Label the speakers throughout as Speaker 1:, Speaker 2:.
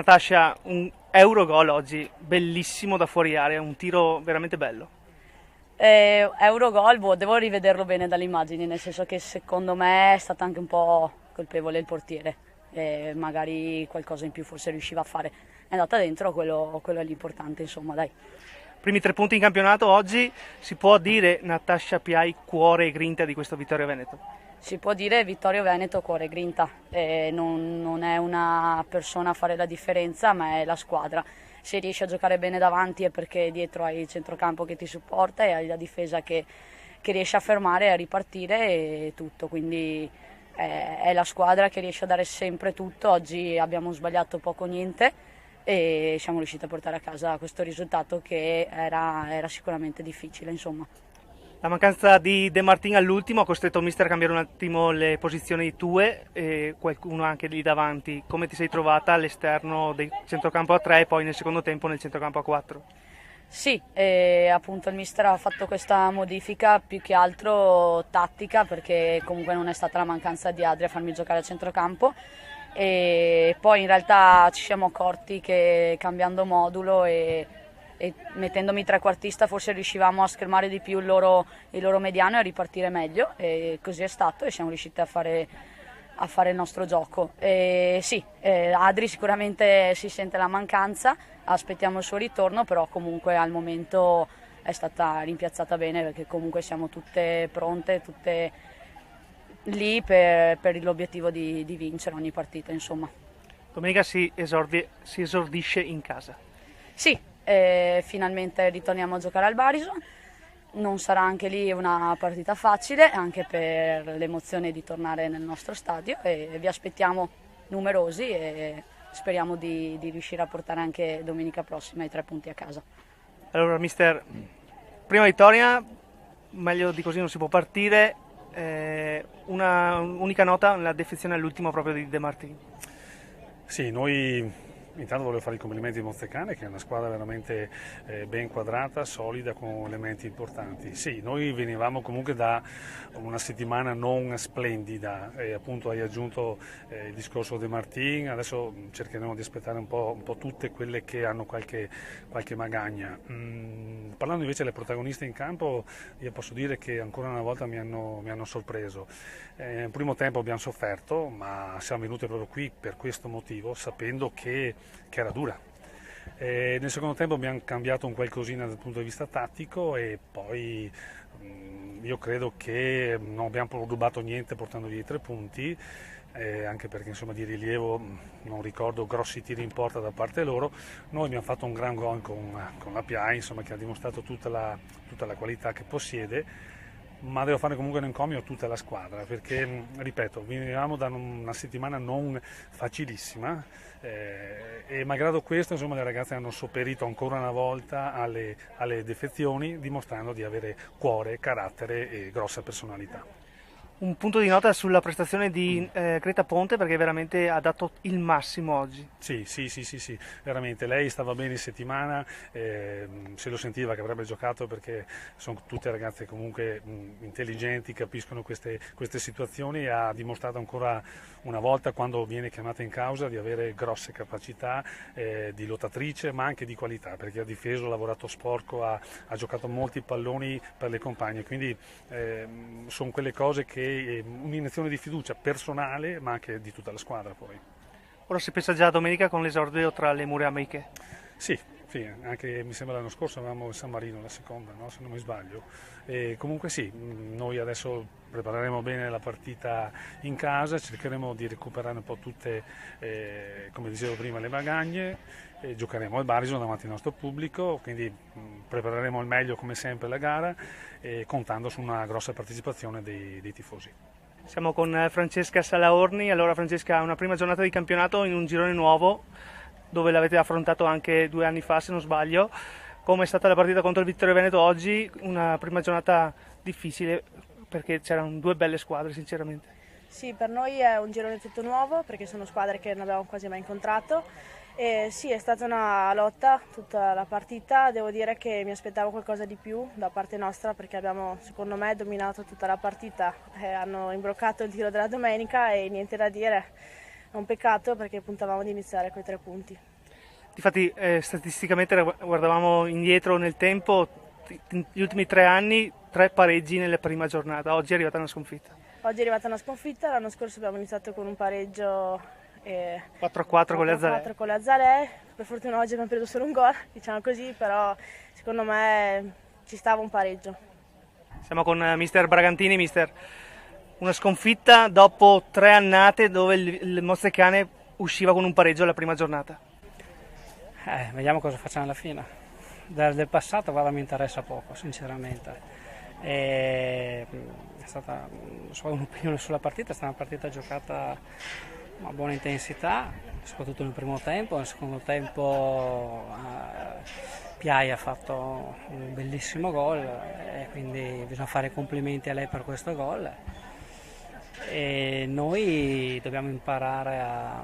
Speaker 1: Natascia, un Eurogol oggi, bellissimo da fuori area, un tiro veramente bello.
Speaker 2: Eurogol, devo rivederlo bene dalle immagini, nel senso che secondo me è stato anche un po' colpevole il portiere, magari qualcosa in più forse riusciva a fare. È andata dentro, quello è l'importante, insomma, dai.
Speaker 1: Primi 3 punti in campionato oggi, si può dire Natascia Piai cuore e grinta di questo Vittorio Veneto.
Speaker 2: Si può dire Vittorio Veneto cuore e grinta, non è una persona a fare la differenza, ma è la squadra. Se riesci a giocare bene davanti è perché dietro hai il centrocampo che ti supporta e hai la difesa che riesce a fermare e a ripartire e tutto, quindi è la squadra che riesce a dare sempre tutto. Oggi abbiamo sbagliato poco o niente e siamo riusciti a portare a casa questo risultato che era sicuramente difficile, insomma.
Speaker 1: La mancanza di De Martin all'ultimo ha costretto il mister a cambiare un attimo le posizioni tue e qualcuno anche lì davanti. Come ti sei trovata all'esterno del centrocampo a 3 e poi nel secondo tempo nel centrocampo a 4?
Speaker 2: Sì, appunto il mister ha fatto questa modifica più che altro tattica perché comunque non è stata la mancanza di Adri a farmi giocare a centrocampo e poi in realtà ci siamo accorti che cambiando modulo e mettendomi trequartista forse riuscivamo a schermare di più il loro mediano e a ripartire meglio e così è stato e siamo riusciti a fare il nostro gioco. Sì, Adri sicuramente si sente la mancanza, aspettiamo il suo ritorno, però comunque al momento è stata rimpiazzata bene perché comunque siamo tutte pronte, tutte lì per l'obiettivo di vincere ogni partita, insomma.
Speaker 1: Domenica si esordisce in casa.
Speaker 2: Sì, finalmente ritorniamo a giocare al Barison. Non sarà anche lì una partita facile, anche per l'emozione di tornare nel nostro stadio e vi aspettiamo numerosi e speriamo di riuscire a portare anche domenica prossima i 3 punti a casa.
Speaker 1: Allora, mister, prima vittoria, meglio di così non si può partire. Una unica nota, la defezione all'ultimo proprio di De Martin.
Speaker 3: Sì, noi intanto volevo fare i complimenti di Mozzecane, che è una squadra veramente ben quadrata, solida, con elementi importanti. Sì, noi venivamo comunque da una settimana non splendida e appunto hai aggiunto il discorso De Martin, adesso cercheremo di aspettare un po' tutte quelle che hanno qualche magagna. Parlando invece delle protagoniste in campo, io posso dire che ancora una volta mi hanno sorpreso. Nel primo tempo abbiamo sofferto, ma siamo venuti proprio qui per questo motivo, sapendo che era dura. Nel secondo tempo abbiamo cambiato un qualcosina dal punto di vista tattico e poi io credo che non abbiamo rubato niente portando via i 3 punti, anche perché insomma di rilievo non ricordo grossi tiri in porta da parte loro. Noi abbiamo fatto un gran gol con la Piai, insomma, che ha dimostrato tutta la qualità che possiede, ma devo fare comunque un encomio a tutta la squadra perché, ripeto, venivamo da una settimana non facilissima e malgrado questo insomma, le ragazze hanno sopperito ancora una volta alle defezioni dimostrando di avere cuore, carattere e grossa personalità.
Speaker 1: Un punto di nota sulla prestazione di Greta Ponte perché veramente ha dato il massimo oggi.
Speaker 3: Sì, veramente, lei stava bene in settimana, se lo sentiva che avrebbe giocato perché sono tutte ragazze comunque intelligenti, capiscono queste situazioni e ha dimostrato ancora una volta quando viene chiamata in causa di avere grosse capacità di lottatrice ma anche di qualità perché ha difeso, ha lavorato sporco, ha giocato molti palloni per le compagne, quindi sono quelle cose che un'iniezione di fiducia personale ma anche di tutta la squadra poi.
Speaker 1: Ora si pensa già a domenica con l'esordio tra le mura amiche.
Speaker 3: Sì, anche mi sembra l'anno scorso avevamo il San Marino la seconda, no? Se non mi sbaglio. E comunque sì, noi adesso prepareremo bene la partita in casa, cercheremo di recuperare un po' tutte, come dicevo prima, le magagne, e giocheremo al Barison davanti al nostro pubblico, quindi prepareremo al meglio come sempre la gara, contando su una grossa partecipazione dei tifosi.
Speaker 1: Siamo con Francesca Salaorni. Allora Francesca, una prima giornata di campionato in un girone nuovo dove l'avete affrontato anche 2 anni fa se non sbaglio. Come è stata la partita contro il Vittorio Veneto oggi? Una prima giornata difficile perché c'erano 2 belle squadre sinceramente.
Speaker 4: Sì, per noi è un girone tutto nuovo perché sono squadre che non abbiamo quasi mai incontrato e sì, è stata una lotta tutta la partita, devo dire che mi aspettavo qualcosa di più da parte nostra perché abbiamo secondo me dominato tutta la partita, hanno imbroccato il tiro della domenica e niente da dire, è un peccato perché puntavamo ad iniziare con i 3 punti.
Speaker 1: Infatti statisticamente guardavamo indietro nel tempo, gli ultimi 3 anni 3 pareggi nella prima giornata, oggi è arrivata una sconfitta.
Speaker 4: Oggi è arrivata una sconfitta, l'anno scorso abbiamo iniziato con un pareggio
Speaker 1: 4-4 con le Azzalea.
Speaker 4: 4 con le Azzalea, per fortuna oggi abbiamo preso solo un gol, diciamo così, però secondo me ci stava un pareggio.
Speaker 1: Siamo con mister Bragantini. Mister, una sconfitta dopo 3 annate dove il Mozzecane usciva con un pareggio alla prima giornata.
Speaker 5: Vediamo cosa facciamo alla fine. Del passato guarda, mi interessa poco, sinceramente. È stata un'opinione sulla partita, è stata una partita giocata a buona intensità, soprattutto nel primo tempo. Nel secondo tempo Piai ha fatto un bellissimo gol e quindi bisogna fare i complimenti a lei per questo gol. E noi dobbiamo imparare a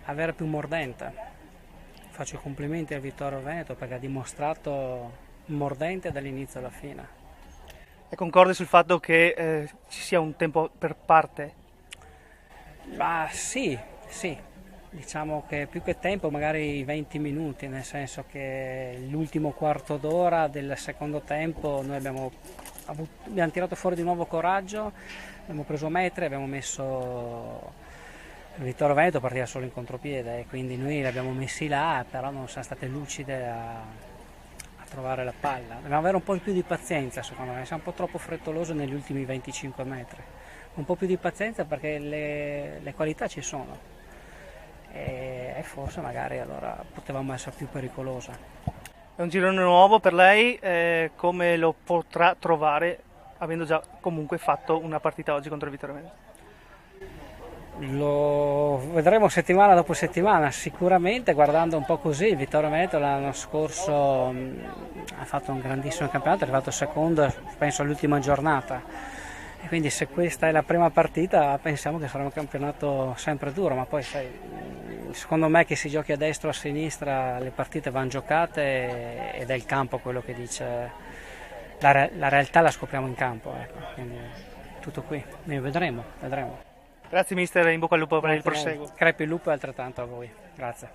Speaker 5: avere più mordente. Faccio i complimenti al Vittorio Veneto perché ha dimostrato mordente dall'inizio alla fine.
Speaker 1: E concordi sul fatto che ci sia un tempo per parte?
Speaker 5: Ma sì, diciamo che più che tempo magari 20 minuti, nel senso che l'ultimo quarto d'ora del secondo tempo noi abbiamo tirato fuori di nuovo coraggio, abbiamo preso metri, abbiamo messo il Vittorio Veneto, partiva solo in contropiede e quindi noi li abbiamo messi là, però non siamo state lucide a trovare la palla. Dobbiamo avere un po' più di pazienza, secondo me, siamo un po' troppo frettoloso negli ultimi 25 metri. Un po' più di pazienza perché le qualità ci sono e forse magari allora potevamo essere più pericolosa.
Speaker 1: È un girone nuovo per lei, come lo potrà trovare avendo già comunque fatto una partita oggi contro il Vittorio Veneto?
Speaker 5: Lo vedremo settimana dopo settimana, sicuramente guardando un po' così. Il Vittorio Veneto l'anno scorso ha fatto un grandissimo campionato, è arrivato secondo penso all'ultima giornata e quindi se questa è la prima partita pensiamo che sarà un campionato sempre duro, ma poi sai, secondo me che si giochi a destra o a sinistra le partite vanno giocate ed è il campo quello che dice, la realtà la scopriamo in campo, ecco. Quindi tutto qui, vedremo.
Speaker 1: Grazie mister, in bocca al lupo per il proseguo.
Speaker 5: Crepi il lupo e altrettanto a voi, grazie.